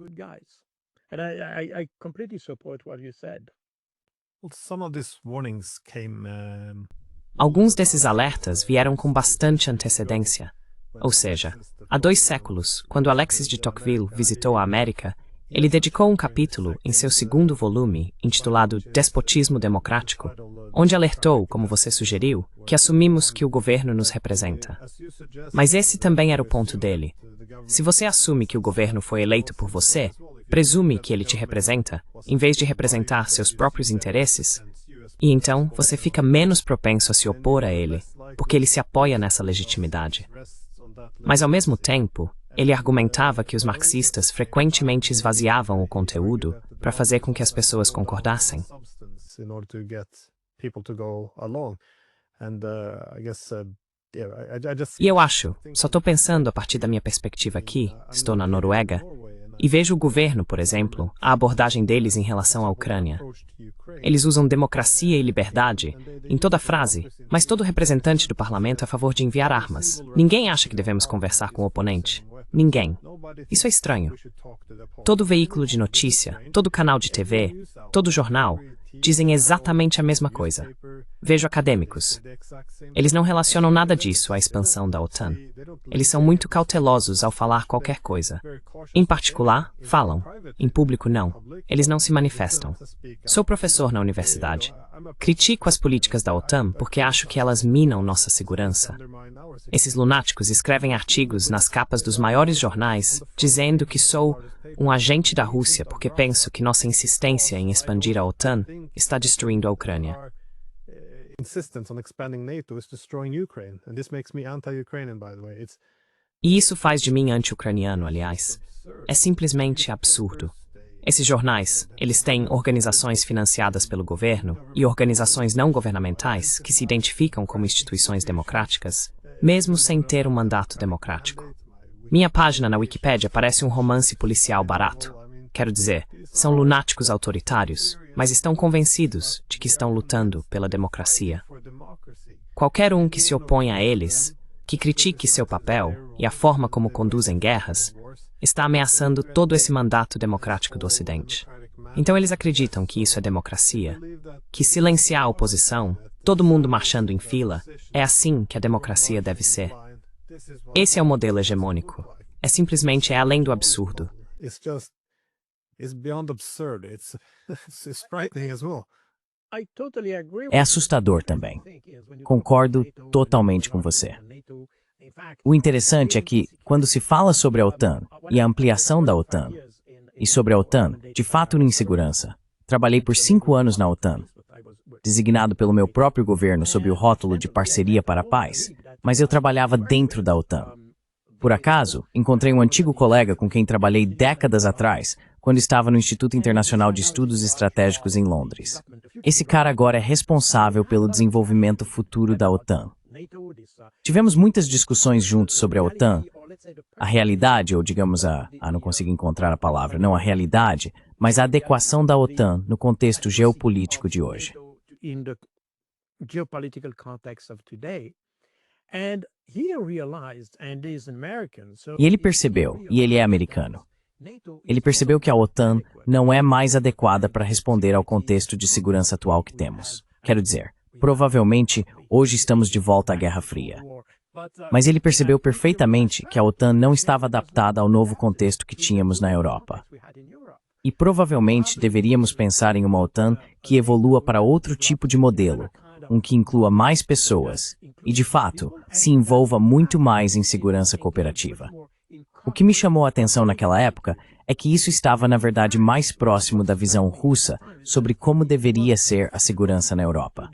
Alguns desses alertas vieram com bastante antecedência. Ou seja, há 2 séculos, quando Alexis de Tocqueville visitou a América, ele dedicou um capítulo em seu 2º volume, intitulado Despotismo Democrático, onde alertou, como você sugeriu, que assumimos que o governo nos representa. Mas esse também era o ponto dele. Se você assume que o governo foi eleito por você, presume que ele te representa, em vez de representar seus próprios interesses, e então você fica menos propenso a se opor a ele, porque ele se apoia nessa legitimidade. Mas, ao mesmo tempo, ele argumentava que os marxistas frequentemente esvaziavam o conteúdo para fazer com que as pessoas concordassem. E eu acho, só estou pensando a partir da minha perspectiva aqui, estou na Noruega, e vejo o governo, por exemplo, a abordagem deles em relação à Ucrânia. Eles usam democracia e liberdade em toda frase, mas todo representante do parlamento é a favor de enviar armas. Ninguém acha que devemos conversar com o oponente. Ninguém. Isso é estranho. Todo veículo de notícia, todo canal de TV, todo jornal, dizem exatamente a mesma coisa. Vejo acadêmicos. Eles não relacionam nada disso à expansão da OTAN. Eles são muito cautelosos ao falar qualquer coisa. Em particular, falam. Em público, não. Eles não se manifestam. Sou professor na universidade. Critico as políticas da OTAN porque acho que elas minam nossa segurança. Esses lunáticos escrevem artigos nas capas dos maiores jornais dizendo que sou um agente da Rússia porque penso que nossa insistência em expandir a OTAN está destruindo a Ucrânia. E isso faz de mim anti-ucraniano, aliás. É simplesmente absurdo. Esses jornais, eles têm organizações financiadas pelo governo e organizações não governamentais que se identificam como instituições democráticas. mesmo sem ter um mandato democrático. Minha página na Wikipédia parece um romance policial barato. Quero dizer, são lunáticos autoritários, mas estão convencidos de que estão lutando pela democracia. Qualquer um que se oponha a eles, que critique seu papel e a forma como conduzem guerras, está ameaçando todo esse mandato democrático do Ocidente. Então eles acreditam que isso é democracia, que silenciar a oposição, todo mundo marchando em fila, é assim que a democracia deve ser. Esse é o modelo hegemônico. É além do absurdo. É assustador também. Concordo totalmente com você. O interessante é que, quando se fala sobre a OTAN e a ampliação da OTAN, e sobre a OTAN, de fato em segurança, trabalhei por 5 anos na OTAN, designado pelo meu próprio governo sob o rótulo de Parceria para a Paz, mas eu trabalhava dentro da OTAN. Por acaso, encontrei um antigo colega com quem trabalhei décadas atrás, quando estava no Instituto Internacional de Estudos Estratégicos em Londres. Esse cara agora é responsável pelo desenvolvimento futuro da OTAN. Tivemos muitas discussões juntos sobre a OTAN, a realidade, ou digamos não consigo encontrar a palavra, não a realidade, mas a adequação da OTAN no contexto geopolítico de hoje. E ele percebeu, e ele é americano, ele percebeu que a OTAN não é mais adequada para responder ao contexto de segurança atual que temos. Quero dizer, provavelmente, hoje estamos de volta à Guerra Fria. Mas ele percebeu perfeitamente que a OTAN não estava adaptada ao novo contexto que tínhamos na Europa. E provavelmente deveríamos pensar em uma OTAN que evolua para outro tipo de modelo, um que inclua mais pessoas e, de fato, se envolva muito mais em segurança cooperativa. O que me chamou a atenção naquela época é que isso estava, na verdade, mais próximo da visão russa sobre como deveria ser a segurança na Europa.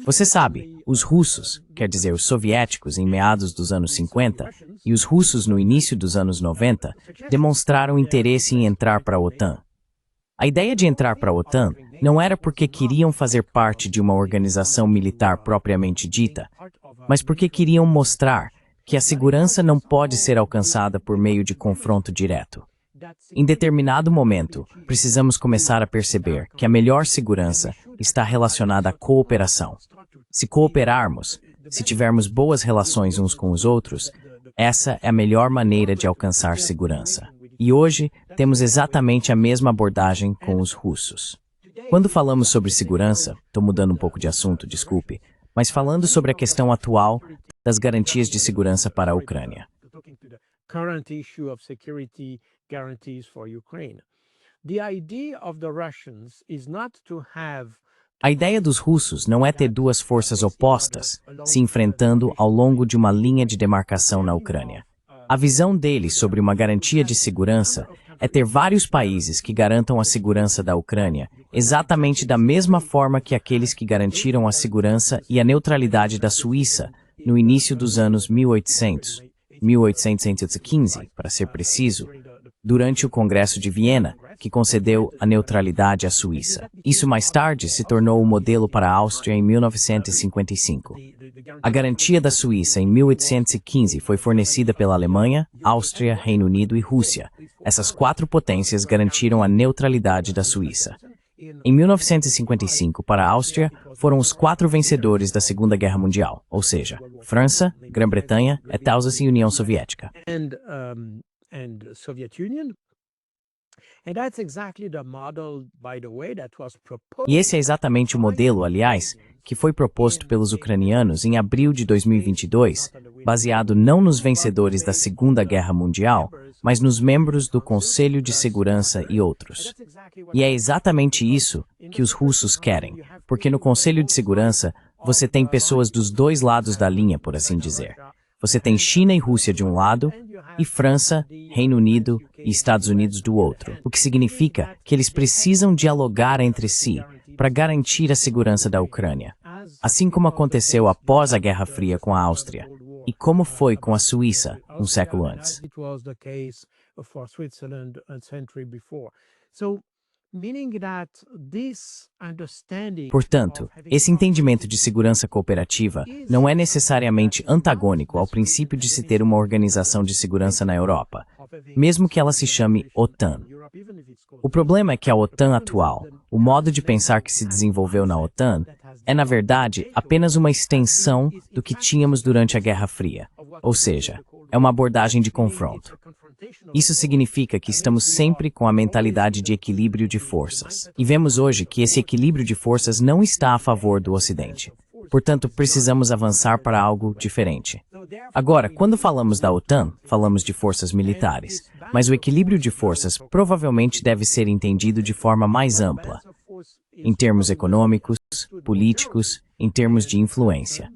Você sabe, os russos, quer dizer, os soviéticos em meados dos anos 50 e os russos no início dos anos 90, demonstraram interesse em entrar para a OTAN. A ideia de entrar para a OTAN não era porque queriam fazer parte de uma organização militar propriamente dita, mas porque queriam mostrar que a segurança não pode ser alcançada por meio de confronto direto. Em determinado momento, precisamos começar a perceber que a melhor segurança está relacionada à cooperação. Se cooperarmos, se tivermos boas relações uns com os outros, essa é a melhor maneira de alcançar segurança. E hoje, temos exatamente a mesma abordagem com os russos. Quando falamos sobre segurança, estou mudando um pouco de assunto, desculpe, mas falando sobre a questão atual das garantias de segurança para a Ucrânia. A ideia dos russos não é ter duas forças opostas se enfrentando ao longo de uma linha de demarcação na Ucrânia. A visão deles sobre uma garantia de segurança é ter vários países que garantam a segurança da Ucrânia exatamente da mesma forma que aqueles que garantiram a segurança e a neutralidade da Suíça no início dos anos 1815, para ser preciso, durante o Congresso de Viena, que concedeu a neutralidade à Suíça. Isso mais tarde se tornou o modelo para a Áustria em 1955. A garantia da Suíça em 1815 foi fornecida pela Alemanha, Áustria, Reino Unido e Rússia. Essas 4 potências garantiram a neutralidade da Suíça. Em 1955, para a Áustria, foram os 4 vencedores da Segunda Guerra Mundial, ou seja, França, Grã-Bretanha, Itália e União Soviética. E esse é exatamente o modelo, aliás, que foi proposto pelos ucranianos em abril de 2022, baseado não nos vencedores da Segunda Guerra Mundial, mas nos membros do Conselho de Segurança e outros. E é exatamente isso que os russos querem, porque no Conselho de Segurança você tem pessoas dos dois lados da linha, por assim dizer. Você tem China e Rússia de um lado, e França, Reino Unido e Estados Unidos do outro, o que significa que eles precisam dialogar entre si para garantir a segurança da Ucrânia, assim como aconteceu após a Guerra Fria com a Áustria, e como foi com a Suíça um século antes. Portanto, esse entendimento de segurança cooperativa não é necessariamente antagônico ao princípio de se ter uma organização de segurança na Europa, mesmo que ela se chame OTAN. O problema é que a OTAN atual, o modo de pensar que se desenvolveu na OTAN, é na verdade apenas uma extensão do que tínhamos durante a Guerra Fria, ou seja, é uma abordagem de confronto. Isso significa que estamos sempre com a mentalidade de equilíbrio de forças. E vemos hoje que esse equilíbrio de forças não está a favor do Ocidente. Portanto, precisamos avançar para algo diferente. Agora, quando falamos da OTAN, falamos de forças militares, mas o equilíbrio de forças provavelmente deve ser entendido de forma mais ampla, em termos econômicos, políticos, em termos de influência.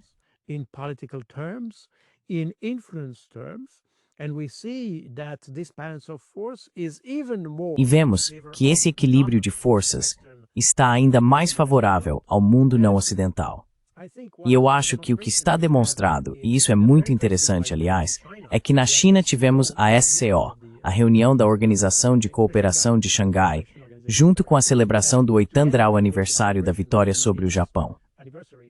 E vemos que esse equilíbrio de forças está ainda mais favorável ao mundo não ocidental. E eu acho que o que está demonstrado, e isso é muito interessante, aliás, é que na China tivemos a SCO, a reunião da Organização de Cooperação de Xangai, junto com a celebração do 80º aniversário da vitória sobre o Japão.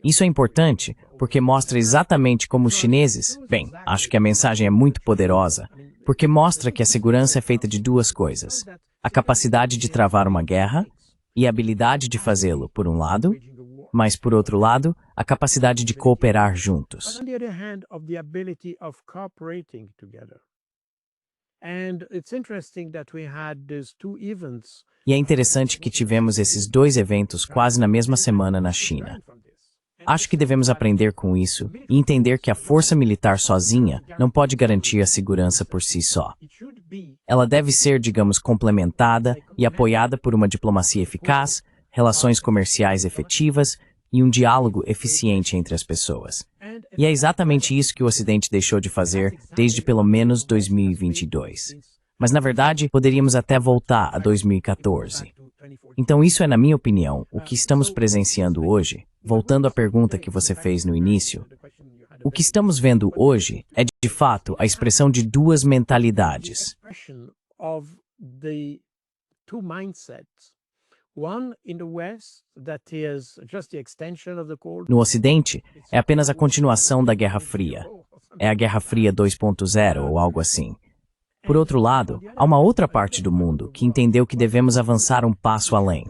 Isso é importante porque mostra exatamente como os chineses, bem, acho que a mensagem é muito poderosa, porque mostra que a segurança é feita de duas coisas: a capacidade de travar uma guerra e a habilidade de fazê-lo, por um lado, mas, por outro lado, a capacidade de cooperar juntos. E é interessante que tivemos esses dois eventos quase na mesma semana na China. Acho que devemos aprender com isso e entender que a força militar sozinha não pode garantir a segurança por si só. Ela deve ser, digamos, complementada e apoiada por uma diplomacia eficaz, relações comerciais efetivas e um diálogo eficiente entre as pessoas. E é exatamente isso que o Ocidente deixou de fazer desde pelo menos 2022. Mas, na verdade, poderíamos até voltar a 2014. Então isso é, na minha opinião, o que estamos presenciando hoje. Voltando à pergunta que você fez no início, o que estamos vendo hoje é, de fato, a expressão de duas mentalidades. No Ocidente, é apenas a continuação da Guerra Fria. É a Guerra Fria 2.0 ou algo assim. Por outro lado, há uma outra parte do mundo que entendeu que devemos avançar um passo além.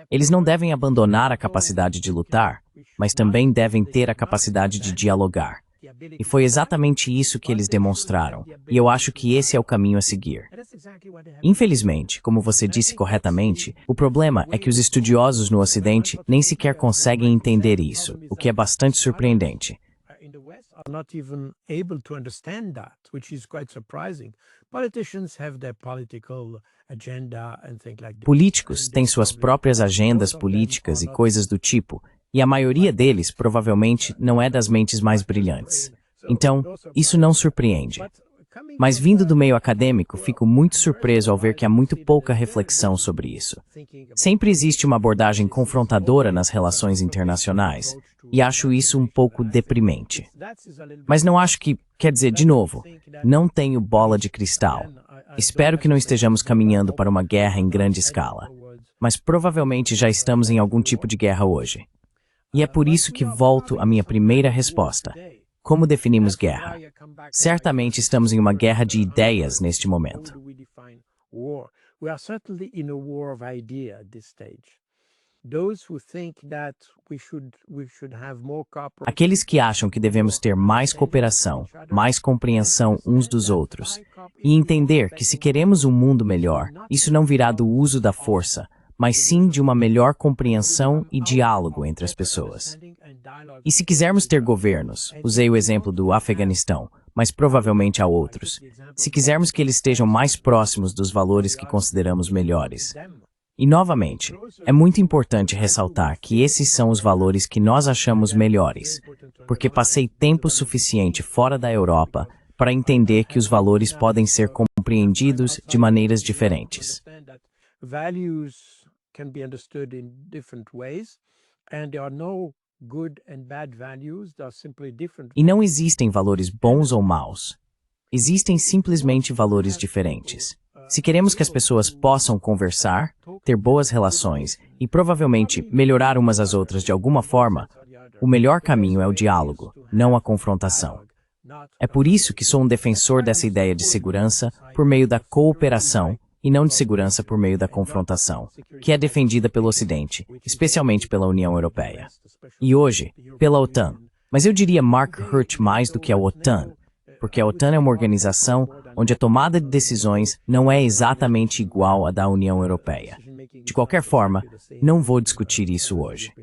Eles não devem abandonar a capacidade de lutar, mas também devem ter a capacidade de dialogar. E foi exatamente isso que eles demonstraram, e eu acho que esse é o caminho a seguir. Infelizmente, como você disse corretamente, o problema é que os estudiosos no Ocidente nem sequer conseguem entender isso, o que é bastante surpreendente. Políticos têm suas próprias agendas políticas e coisas do tipo, e a maioria deles provavelmente não é das mentes mais brilhantes. Então, isso não surpreende. Mas vindo do meio acadêmico, fico muito surpreso ao ver que há muito pouca reflexão sobre isso. Sempre existe uma abordagem confrontadora nas relações internacionais, e acho isso um pouco deprimente. Mas não acho que, quer dizer, de novo, não tenho bola de cristal. Espero que não estejamos caminhando para uma guerra em grande escala, mas provavelmente já estamos em algum tipo de guerra hoje. E é por isso que volto à minha primeira resposta. Como definimos guerra? Certamente estamos em uma guerra de ideias neste momento. Aqueles que acham que devemos ter mais cooperação, mais compreensão uns dos outros, e entender que se queremos um mundo melhor, isso não virá do uso da força, mas sim de uma melhor compreensão e diálogo entre as pessoas. E se quisermos ter governos, usei o exemplo do Afeganistão, mas provavelmente há outros, se quisermos que eles estejam mais próximos dos valores que consideramos melhores. E, novamente, é muito importante ressaltar que esses são os valores que nós achamos melhores, porque passei tempo suficiente fora da Europa para entender que os valores podem ser compreendidos de maneiras diferentes. E não existem valores bons ou maus. Existem simplesmente valores diferentes. Se queremos que as pessoas possam conversar, ter boas relações e provavelmente melhorar umas às outras de alguma forma, o melhor caminho é o diálogo, não a confrontação. É por isso que sou um defensor dessa ideia de segurança por meio da cooperação e não de segurança por meio da confrontação, que é defendida pelo Ocidente, especialmente pela União Europeia. E hoje, pela OTAN. Mas eu diria Mark Hurt mais do que a OTAN, porque a OTAN é uma organização onde a tomada de decisões não é exatamente igual à da União Europeia. De qualquer forma, não vou discutir isso hoje.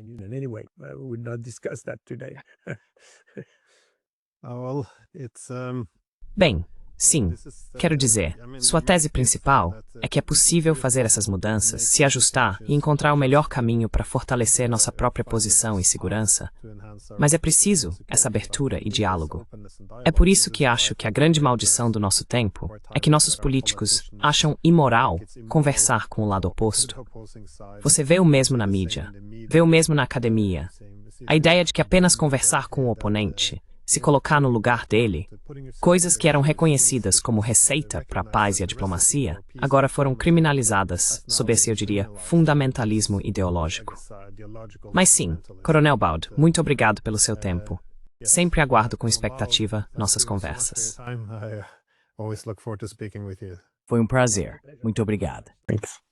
Bem, sim, quero dizer, sua tese principal é que é possível fazer essas mudanças, se ajustar e encontrar o melhor caminho para fortalecer nossa própria posição e segurança. Mas é preciso essa abertura e diálogo. É por isso que acho que a grande maldição do nosso tempo é que nossos políticos acham imoral conversar com o lado oposto. Você vê o mesmo na mídia, vê o mesmo na academia. A ideia de que apenas conversar com o oponente, se colocar no lugar dele, coisas que eram reconhecidas como receita para a paz e a diplomacia, agora foram criminalizadas sob esse, eu diria, fundamentalismo ideológico. Mas sim, Coronel Baud, muito obrigado pelo seu tempo. Sempre aguardo com expectativa nossas conversas. Foi um prazer. Muito obrigado. Thanks.